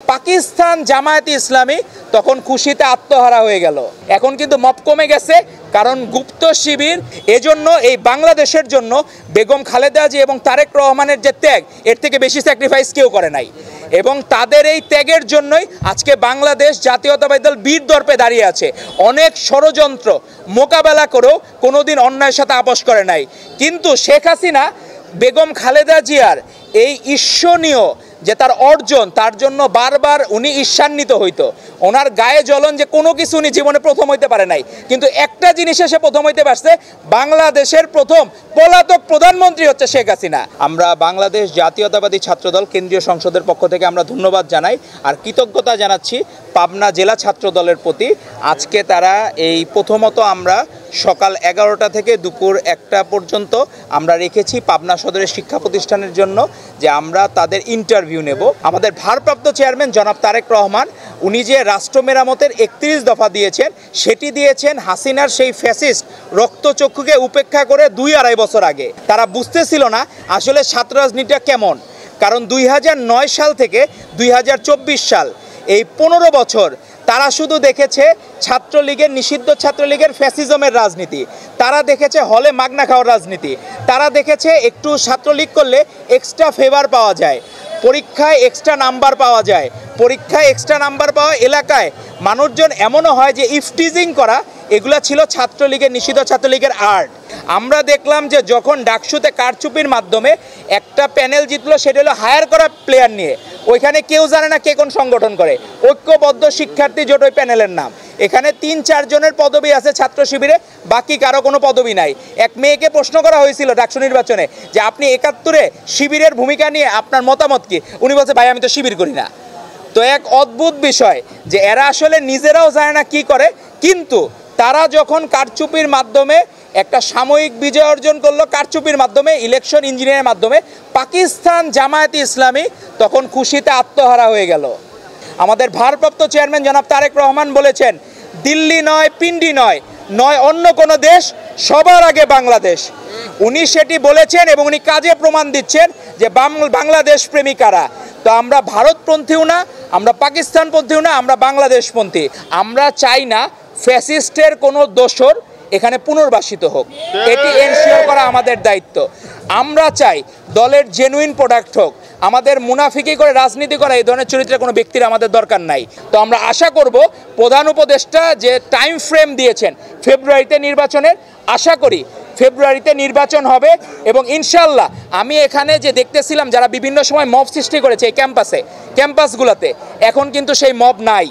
পাকিস্তান জামায়াতে ইসলামী তখন খুশিতে আত্মহারা হয়ে গেল। এখন কিন্তু মব কমে গেছে, কারণ গুপ্ত শিবির এজন্য এই বাংলাদেশের জন্য বেগম খালেদা জিয়া এবং তারেক রহমানের যে ত্যাগ, এর থেকে বেশি স্যাক্রিফাইস কেউ করে নাই। এবং তাদের এই ত্যাগের জন্যই আজকে বাংলাদেশ জাতীয়তাবাদী দল বীর দর্পে দাঁড়িয়ে আছে। অনেক ষড়যন্ত্র মোকাবেলা করেও কোনোদিন অন্যায়ের সাথে আপোষ করে নাই। কিন্তু শেখ হাসিনা বেগম খালেদা জিয়ার এই ঈর্ষণীয় যে তার অর্জন, তার জন্য বারবার উনি ঈর্ষান্বিত হইতো। ওনার গায়ে জ্বলন যে কোনো কিছু উনি জীবনে প্রথম হইতে পারে নাই, কিন্তু একটা জিনিসে সে প্রথম হইতে পারছে, বাংলাদেশের প্রথম পলাতক প্রধানমন্ত্রী হচ্ছে শেখ হাসিনা। আমরা বাংলাদেশ জাতীয়তাবাদী ছাত্রদল কেন্দ্রীয় সংসদের পক্ষ থেকে আমরা ধন্যবাদ জানাই আর কৃতজ্ঞতা জানাচ্ছি পাবনা জেলা ছাত্রদলের প্রতি। আজকে তারা এই প্রথমত আমরা সকাল 11টা থেকে দুপুর 1টা পর্যন্ত আমরা রেখেছি পাবনা সদরের শিক্ষা প্রতিষ্ঠানের জন্য, যে আমরা তাদের ইন্টারভিউ নেব। আমাদের ভারপ্রাপ্ত চেয়ারম্যান জনাব তারেক রহমান উনি যে রাষ্ট্র মেরামতের 31 দফা দিয়েছেন, সেটি দিয়েছেন হাসিনার সেই ফ্যাসিস্ট রক্তচক্ষুকে উপেক্ষা করে 2-2.5 বছর আগে। তারা বুঝতেছিল না আসলে ছাত্র রাজনীতিটা কেমন, কারণ 2009 সাল থেকে 2024 সাল এই 15 বছর তারা শুধু দেখেছে ছাত্রলীগের, নিষিদ্ধ ছাত্রলীগের ফ্যাসিজমের রাজনীতি, তারা দেখেছে হলে মাগনা খাওয়ার রাজনীতি, তারা দেখেছে একটু ছাত্রলীগ করলে এক্সট্রা ফেভার পাওয়া যায়, পরীক্ষায় এক্সট্রা নাম্বার পাওয়া যায়, পরীক্ষায় এক্সট্রা নাম্বার পাওয়া এলাকায় মানুষজন এমনও হয় যে ইফটিজিং করা, এগুলা ছিল ছাত্রলীগের, নিষিদ্ধ ছাত্রলীগের আর্ট। আমরা দেখলাম যে যখন ডাকসুতে কারচুপির মাধ্যমে একটা প্যানেল জিতলো, সেটা হলো হায়ার করা প্লেয়ার নিয়ে, ওইখানে কেউ জানে না কে কোন সংগঠন করে, ঐক্যবদ্ধ শিক্ষার্থী জোট ওই প্যানেলের নাম। এখানে 3-4 জনের পদবি আছে ছাত্র শিবিরে, বাকি কারো কোনো পদবি নাই। এক মেয়েকে প্রশ্ন করা হয়েছিল ডাকসু নির্বাচনে যে আপনি 71-এ শিবিরের ভূমিকা নিয়ে আপনার মতামত কি? উনি বলছে ভাই আমি তো শিবির করি না। তো এক অদ্ভুত বিষয় যে এরা আসলে নিজেরাও জানে না কি করে, কিন্তু তারা যখন কারচুপির মাধ্যমে একটা সাময়িক বিজয় অর্জন করলো, কারচুপির মাধ্যমে, ইলেকশন ইঞ্জিনিয়ারের মাধ্যমে, পাকিস্তান জামায়াতে ইসলামী তখন খুশিতে আত্মহারা হয়ে গেল। আমাদের ভারপ্রাপ্ত চেয়ারম্যান জনাব তারেক রহমান বলেছেন, দিল্লি নয়, পিন্ডি নয়, নয় অন্য কোনো দেশ, সবার আগে বাংলাদেশ। উনি সেটি বলেছেন এবং উনি কাজে প্রমাণ দিচ্ছেন যে বাংলাদেশ প্রেমিকারা। তো আমরা ভারতপন্থীও না, আমরা পাকিস্তানপন্থীও না, আমরা বাংলাদেশপন্থী। আমরা চাই না ফ্যাসিস্টের কোনো দোসর এখানে পুনর্বাসিত হোক, এটি এনশিওর করা আমাদের দায়িত্ব। আমরা চাই দলের জেনুইন প্রোডাক্ট হোক, আমাদের মুনাফিকি করে রাজনীতি করা এই ধরনের চরিত্রের কোনো ব্যক্তির আমাদের দরকার নাই। তো আমরা আশা করব প্রধান উপদেষ্টা যে টাইম ফ্রেম দিয়েছেন ফেব্রুয়ারিতে নির্বাচনের, আশা করি ফেব্রুয়ারিতে নির্বাচন হবে এবং ইনশাল্লাহ আমি এখানে যে দেখতেছিলাম যারা বিভিন্ন সময় মব সৃষ্টি করেছে এই ক্যাম্পাসগুলোতে, এখন কিন্তু সেই মব নাই,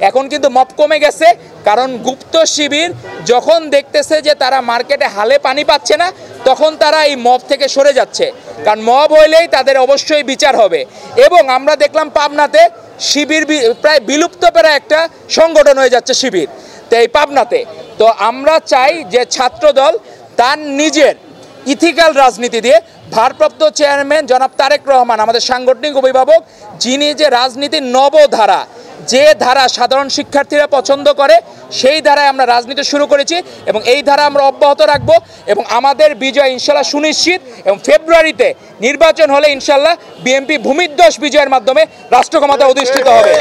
এখন কিন্তু মব কমে গেছে। কারণ গুপ্ত শিবির যখন দেখতেছে যে তারা মার্কেটে হালে পানি পাচ্ছে না, তখন তারা এই মব থেকে সরে যাচ্ছে, কারণ মব হইলেই তাদের অবশ্যই বিচার হবে। এবং আমরা দেখলাম পাবনাতে শিবির প্রায় বিলুপ্ত প্রায় একটা সংগঠন হয়ে যাচ্ছে শিবির, তো এই পাবনাতে। তো আমরা চাই যে ছাত্রদল তার নিজের ইথিক্যাল রাজনীতি দিয়ে, ভারপ্রাপ্ত চেয়ারম্যান জনাব তারেক রহমান আমাদের সাংগঠনিক অভিভাবক, যিনি যে রাজনীতির নবধারা, যে ধারা সাধারণ শিক্ষার্থীরা পছন্দ করে, সেই ধারায় আমরা রাজনীতি শুরু করেছি এবং এই ধারা আমরা অব্যাহত রাখবো এবং আমাদের বিজয় ইনশাল্লাহ সুনিশ্চিত। এবং ফেব্রুয়ারিতে নির্বাচন হলে ইনশাল্লাহ বিএনপি ভূমিধ্বস বিজয়ের মাধ্যমে রাষ্ট্র ক্ষমতা অধিষ্ঠিত হবে।